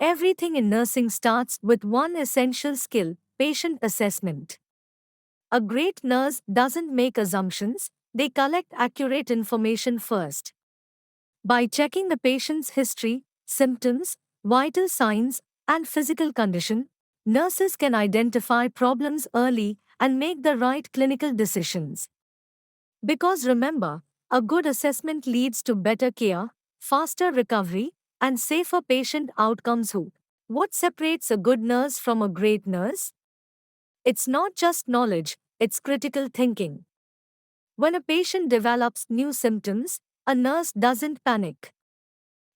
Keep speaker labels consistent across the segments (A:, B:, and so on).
A: Everything in nursing starts with one essential skill: patient assessment. A great nurse doesn't make assumptions, they collect accurate information first. By checking the patient's history, symptoms, vital signs, and physical condition, nurses can identify problems early and make the right clinical decisions. Because remember, a good assessment leads to better care, faster recovery, and safer patient outcomes. What separates a good nurse from a great nurse? It's not just knowledge, it's critical thinking. When a patient develops new symptoms, a nurse doesn't panic.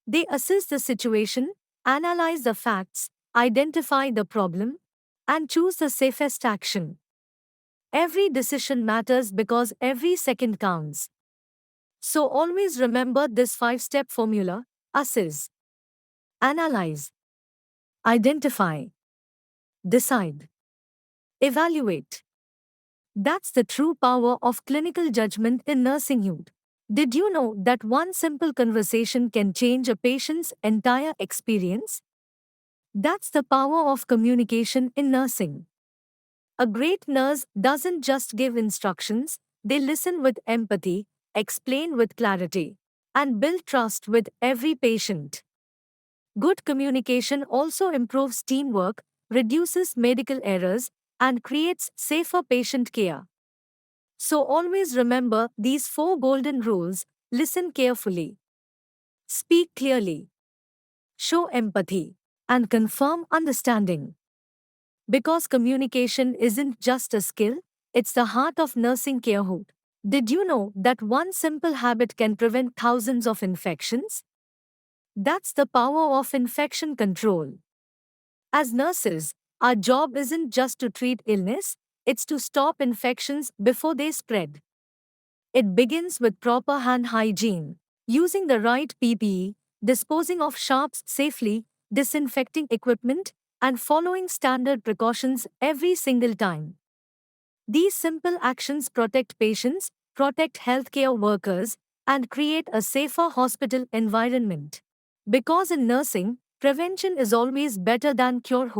A: They assess the situation, analyze the facts, identify the problem, and choose the safest action. Every decision matters because every second counts. So always remember this 5-step formula: assess, analyze, identify, decide, evaluate. That's the true power of clinical judgment in nursing. Did you know that one simple conversation can change a patient's entire experience? That's the power of communication in nursing. A great nurse doesn't just give instructions, they listen with empathy, explain with clarity, and build trust with every patient. Good communication also improves teamwork, reduces medical errors, and creates safer patient care. So always remember these 4 golden rules: listen carefully, speak clearly, show empathy, and confirm understanding. Because communication isn't just a skill, it's the heart of nursing care. Did you know that one simple habit can prevent thousands of infections? That's the power of infection control. As nurses, our job isn't just to treat illness, it's to stop infections before they spread. It begins with proper hand hygiene, using the right PPE, disposing of sharps safely, disinfecting equipment, and following standard precautions every single time. These simple actions protect patients, protect healthcare workers, and create a safer hospital environment. Because in nursing, prevention is always better than cure.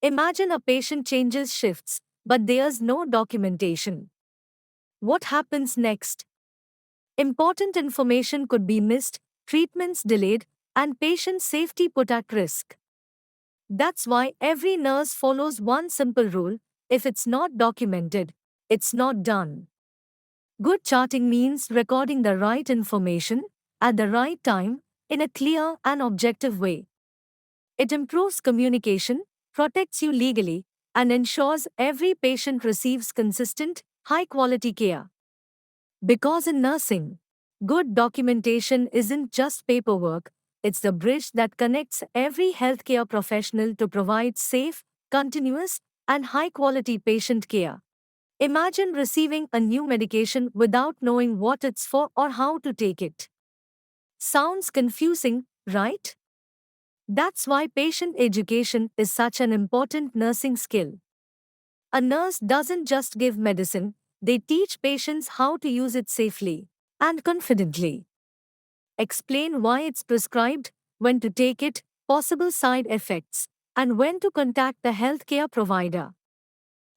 A: Imagine a patient changes shifts, but there's no documentation. What happens next? Important information could be missed, treatments delayed, and patient safety put at risk. That's why every nurse follows one simple rule: if it's not documented, it's not done. Good charting means recording the right information at the right time in a clear and objective way. It improves communication, protects you legally, and ensures every patient receives consistent, high quality care. Because in nursing, good documentation isn't just paperwork, it's the bridge that connects every healthcare professional to provide safe, continuous, and high quality patient care. Imagine receiving a new medication without knowing what it's for or how to take it. Sounds confusing, right? That's why patient education is such an important nursing skill. A nurse doesn't just give medicine, they teach patients how to use it safely and confidently. Explain why it's prescribed, when to take it, possible side effects, and when to contact the healthcare provider.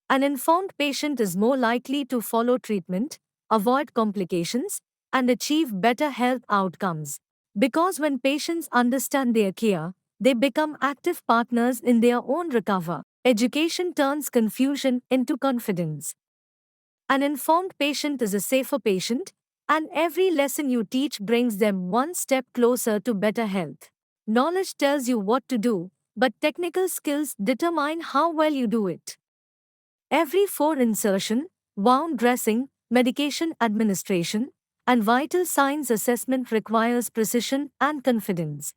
A: An informed patient is more likely to follow treatment, avoid complications, and achieve better health outcomes. Because when patients understand their care, they become active partners in their own recovery. Education turns confusion into confidence. An informed patient is a safer patient, and every lesson you teach brings them one step closer to better health. Knowledge tells you what to do, but technical skills determine how well you do it. Every 4 insertion, wound dressing, medication administration, and vital signs assessment requires precision and confidence.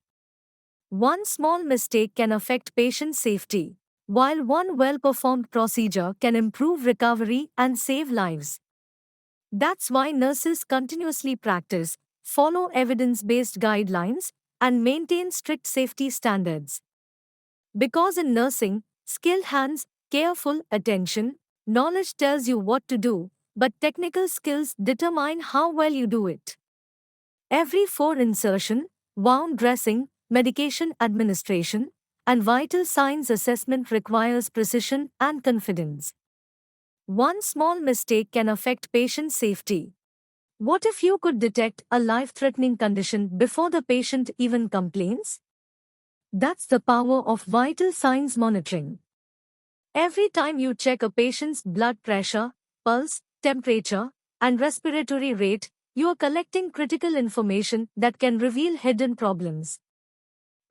A: One small mistake can affect patient safety, while one well-performed procedure can improve recovery and save lives. That's why nurses continuously practice, follow evidence-based guidelines, and maintain strict safety standards. Because in nursing, skilled hands, careful attention, knowledge tells you what to do, but technical skills determine how well you do it. Every 4 insertion, wound dressing, medication administration, and vital signs assessment requires precision and confidence. One small mistake can affect patient safety. What if you could detect a life-threatening condition before the patient even complains? That's the power of vital signs monitoring. Every time you check a patient's blood pressure, pulse, temperature, and respiratory rate, you are collecting critical information that can reveal hidden problems.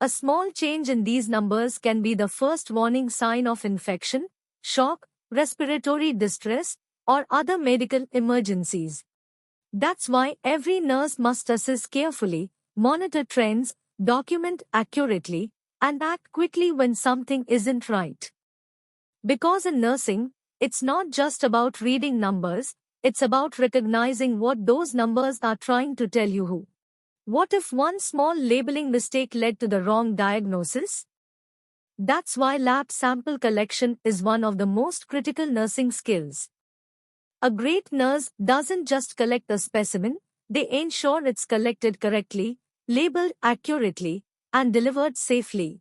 A: A small change in these numbers can be the first warning sign of infection, shock, respiratory distress, or other medical emergencies. That's why every nurse must assess carefully, monitor trends, document accurately, and act quickly when something isn't right. Because in nursing, it's not just about reading numbers, it's about recognizing what those numbers are trying to tell you. What if one small labeling mistake led to the wrong diagnosis? That's why lab sample collection is one of the most critical nursing skills. A great nurse doesn't just collect a specimen, they ensure it's collected correctly, labeled accurately, and delivered safely.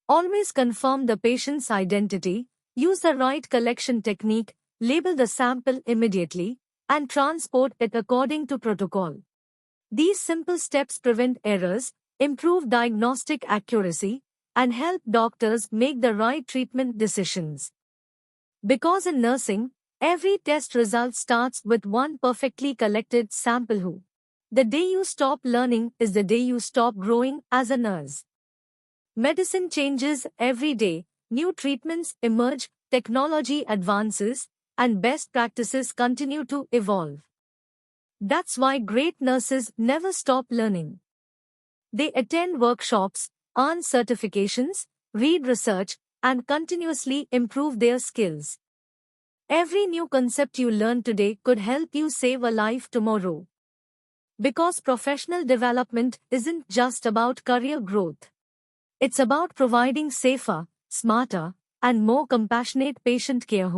A: Always confirm the patient's identity, use the right collection technique, label the sample immediately, and transport it according to protocol. These simple steps prevent errors, improve diagnostic accuracy, and help doctors make the right treatment decisions. Because in nursing, every test result starts with one perfectly collected sample. The day you stop learning is the day you stop growing as a nurse. Medicine changes every day, new treatments emerge, technology advances, and best practices continue to evolve. That's why great nurses never stop learning. They attend workshops, earn certifications, read research, and continuously improve their skills. Every new concept you learn today could help you save a life tomorrow. Because professional development isn't just about career growth. It's about providing safer, smarter, and more compassionate patient care.